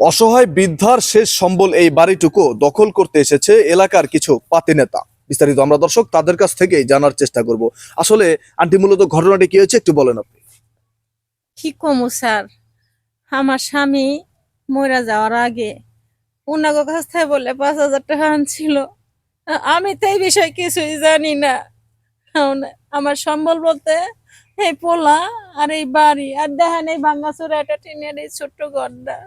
অসহায় বৃদ্ধার শেষ সম্বল এই বাড়িটুকু দখল করতে এসেছে এলাকার কিছু পাতি নেতা। বিস্তারিত আমরা দর্শক তাদের কাছ থেকেই জানার চেষ্টা করব। আসলে আন্টি, মূলত ঘটনাটি কি হয়েছে একটু বলেন আপনি। কি কমু স্যার, আমার স্বামী মরে যাওয়ার আগে উনাগো কাছ থেকে বলে 5,000 টাকা আনছিল। আমি তো এই বিষয়ে কিছুই জানি না। এখন আমার সম্বল বলতে এই পোলা আর এই বাড়ি আর দেখেন এই ভাঙ্গাচোরা একটা টিনের এই ছোট্ট ঘরটা।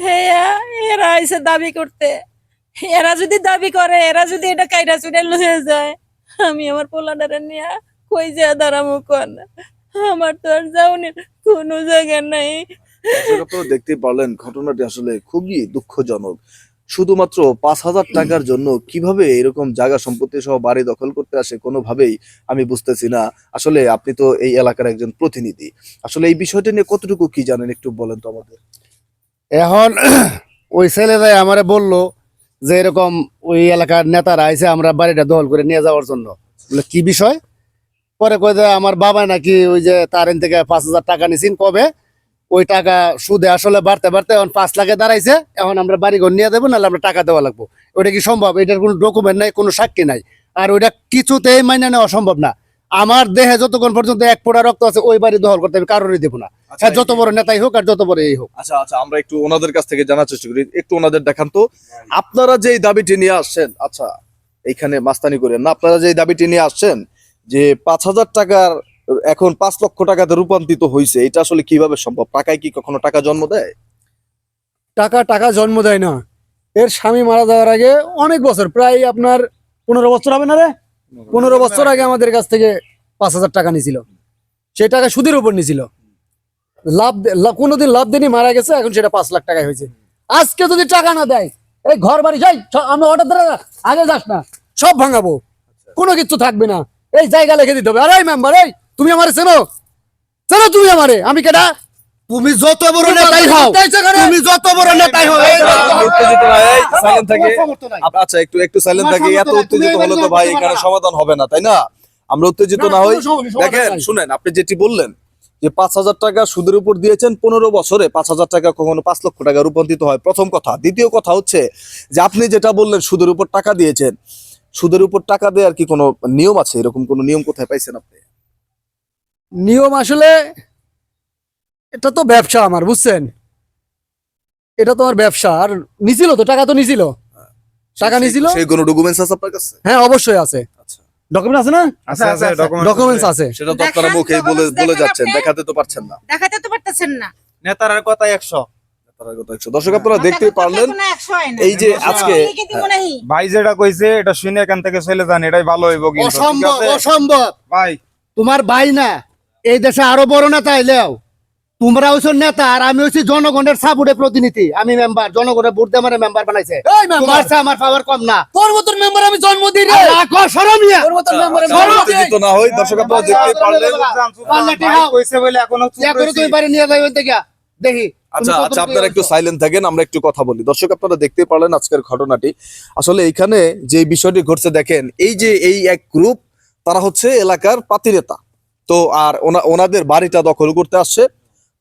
হ্যাঁ, এরা আইসে দাবি করতে। এরা যদি দাবি করে, এরা যদি এটা কাইরা চুরে লয়ে যায়, আমি আমার পোলাটারে নিয়ে কই যায় দাঁড়ামো কোন? আমার তো আর যাওনের কোনো জায়গা নাই। আপনারা দেখতে পারলেন ঘটনাটি আসলে খুবই দুঃখজনক। শুধুমাত্র 5,000 টাকার জন্য কিভাবে এরকম জায়গা সম্পত্তি সহ বাড়ি দখল করতে আসে কোনোভাবেই আমি বুঝতেছি না। আসলে আপনি তো এই এলাকার একজন প্রতিনিধি, আসলে এই বিষয়টা নিয়ে কতটুকু কি জানেন একটু বলেন তো আমাদের। এখন ওই ছেলেটাই আমারে বললো যে এরকম ওই এলাকার নেতারা আইছে আমরা বাড়িটা দখল করে নিয়ে যাওয়ার জন্য। বলে কি বিষয়? পরে কই যে আমার বাবা নাকি ওই যে তার থেকে 5,000 টাকা নিছেন কবে, ওই টাকা সুদে আসলে বাড়তে বাড়তে এখন 5 লাখে দাঁড়াইছে। এখন আমরা বাড়ি ঘর নিয়ে দেবো, নাহলে আমরা টাকা দেওয়া লাগবো। ওইটা কি সম্ভব? এটার কোনো ডকুমেন্ট নাই, কোনো সাক্ষী নাই। আর ওইটা কিছুতেই মাইনে নেওয়া সম্ভব না। আমার দেহে যতক্ষণ পর্যন্ত 1 ফোঁটা রক্ত আছে ওই বাড়ি দখল করতে আমি কারোরই দেবো না। হ্যাঁ, যত বড় নেতাই হোক আর যত বড় এই হোক। আচ্ছা আচ্ছা, আমরা একটু ওনাদের কাছ থেকে জানার চেষ্টা করি। একটু ওনাদের দেখান তো, আপনারা যে এই দাবিটি নিয়ে আসছেন। আচ্ছা, এইখানে মাস্তানি করেন না, আপনারা যে এই দাবিটি নিয়ে আসছেন যে 5,000 টাকার এখন 5 লক্ষ টাকাতে রূপান্তরিত হয়েছে, এটা আসলে কিভাবে সম্ভব? টাকায় কি কখনো টাকা জন্ম দেয়? টাকা জন্ম দেয় না। এর স্বামী মারা যাওয়ার আগে অনেক বছর, প্রায় আপনার 15 বছর হবে না রে, 15 বছর আগে আমাদের কাছ থেকে 5,000 টাকা নিয়েছিল। সেই টাকা সুদের উপর নিয়েছিল। কোনোদিন লাভ দেনি, মারা গেছে। এখন সেটা 5 লাখ টাকায় হয়েছে। আজকে যদি টাকা না দেয়, এই ঘর বাড়ি যাই আমি অর্ডার ধরে আগে যাস না, সব ভাঙাবো, কোনো কিছু থাকবে না। এই জায়গা লিখে দিতে হবে। আরে মেম্বার, এই তুমি আমারে চেনো? চেনো তুমি আমারে? আমি কেডা? তুমি যত বড় নেতাই হও, তুমি যত বড় নেতাই হও, উত্তেজিত না, এই সাইলেন্ট থাকে। আচ্ছা, একটু একটু সাইলেন্ট থাকে। এত উত্তেজিত হলে তো ভাই এখানে সমাধান হবে না, তাই না? আমরা উত্তেজিত না হই। দেখেন, শুনেন, আপনি যেটি বললেন যে 5,000 টাকা সুদের উপর দিয়েছেন 15 বছরে, 5,000 টাকা কখনো 5 লক্ষ টাকা রূপান্তরিত হয়, প্রথম কথা। দ্বিতীয় কথা হচ্ছে যে আপনি যেটা বললেন সুদের উপর টাকা দিয়েছেন, সুদের উপর টাকা দেওয়ার কি কোনো নিয়ম আছে? এরকম কোনো নিয়ম কোথায় পাইছেন আপনি? নিয়ম আসলে এটা তো ব্যবসা আমার, বুঝছেন? এটা তো আমার ব্যবসা। আর নিছিল তো টাকা, তো নিছিল, টাকা নিছিল। সেই কোনো ডকুমেন্টস আছে আপনার কাছে? হ্যাঁ, অবশ্যই আছে। আচ্ছা, ডকুমেন্ট আছে না? ডকুমেন্টস আছে। সেটা তো আপনারা মুখে বলে যাচ্ছেন, দেখাতে তো পারছেন না। দেখাতে তো পারতেছেন না। নেতার কথা 100। দর্শক, আপনারা দেখতে পারলেন এই যে আজকে ভাই যেটা কইছে এটা শুনে এখান থেকে চলে যান, এটাই ভালো হইব। কিন্তু অসম্ভব, অসম্ভব। ভাই তোমার ভাই না, এই দেশে আরো বড় নেতা এলেও তোমরা হইছো নেতা আর আমি হইছি জনগণের সাপোর্টের প্রতিনিধি। আমি মেম্বার, জনগণের ভোট দিয়ে আমার মেম্বার বানাইছে। এই মেম্বার, তোমার চেয়ে আমার পাওয়ার কম না। তোর মতন মেম্বার আমি জন্ম দিই রে। রাখো শরমিয়া। তোর মতন মেম্বার উত্তেজিত না হই। দর্শক, আপনারা দেখতে পারলেন। ভাই কইছে বলে এখনো চুপ ইয়া করে কইছি। তুই বাড়ি নিয়ে যাই ওই থেকে দেখি। আচ্ছা আচ্ছা, আপনারা একটু সাইলেন্ট থাকেন, আমরা একটু কথা বলি। দর্শক, আপনারা দেখতে পারলেন আজকের ঘটনাটি। আসলে এইখানে যে বিষয়টি ঘটছে দেখেন, এই যে এই এক গ্রুপ, তারা হচ্ছে এলাকার পাতি নেতা। তো আর ওনাদের বাড়িটা দখল করতে আসছে।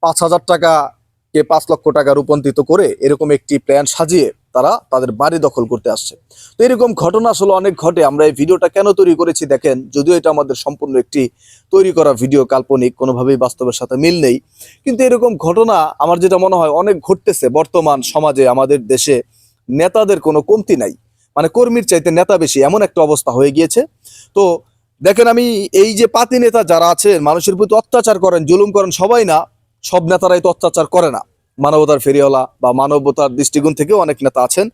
5,000 টাকাকে 5 লক্ষ টাকা রূপান্তরিত করে এরকম একটি প্ল্যান সাজিয়ে তারা তাদের বাড়ি দখল করতে আসছে। তো এরকম ঘটনা আসলে অনেক ঘটে। আমরা এই ভিডিওটা কেন তৈরি করেছি দেখেন, যদিও এটা আমাদের সম্পূর্ণ একটি তৈরি করা ভিডিও, কাল্পনিক, কোনোভাবেই বাস্তবের সাথে মিল নেই, কিন্তু এরকম ঘটনা আমার যেটা মনে হয় অনেক ঘটতেছে বর্তমান সমাজে। আমাদের দেশে নেতাদের কোনো কমতি নাই, মানে কর্মীর চাইতে নেতা বেশি, এমন একটা অবস্থা হয়ে গিয়েছে। তো দেখেন, আমি এই যে পাতি নেতা যারা আছেন, মানুষের প্রতি অত্যাচার করেন, জুলুম করেন, সবাই না, সব নেতারাই তো অত্যাচার করে না। মানবতার ফেরিওয়ালা বা মানবতার দৃষ্টিকোণ থেকে অনেক নেতা আছেন।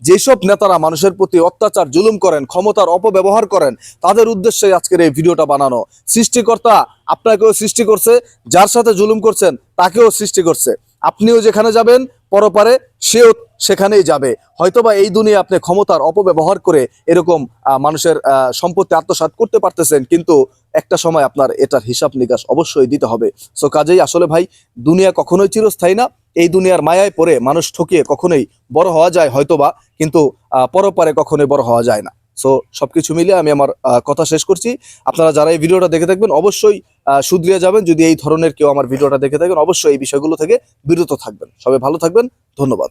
যেসব নেতারা মানুষের প্রতি অত্যাচার, জুলুম করেন, ক্ষমতার অপব্যবহার করেন, তাদের উদ্দেশ্যে আজকের এই ভিডিওটা বানানো। সৃষ্টিকর্তা আপনাকেও সৃষ্টি করছে, যার সাথে জুলুম করছেন তাকেও সৃষ্টি করছে। আপনিও যেখানে যাবেন পরপারে সেও সেখানেই যাবে। হয়তোবা এই দুনিয়া আপনি ক্ষমতার অপব্যবহার করে এরকম মানুষের সম্পত্তি আত্মসাৎ করতে পারতেছেন, কিন্তু একটা সময় আপনার এটার হিসাব নিকাশ অবশ্যই দিতে হবে। সো কাজেই আসলে ভাই, দুনিয়া কখনোই চিরস্থায়ী না। এই দুনিয়ার মায়ায় পড়ে মানুষ ঠকিয়ে কখনোই বড় হওয়া যায় হয়তোবা, কিন্তু পরপারে কখনোই বড় হওয়া যায় না। সো সবকিছু মিলে আমি আমার কথা শেষ করছি। আপনারা যারা এই ভিডিওটা দেখে থাকবেন অবশ্যই শুধরিয়ে যাবেন। যদি এই ধরনের কেউ আমার ভিডিওটা দেখে থাকেন, অবশ্যই এই বিষয়গুলো থেকে বিরত থাকবেন। সবাই ভালো থাকবেন, ধন্যবাদ।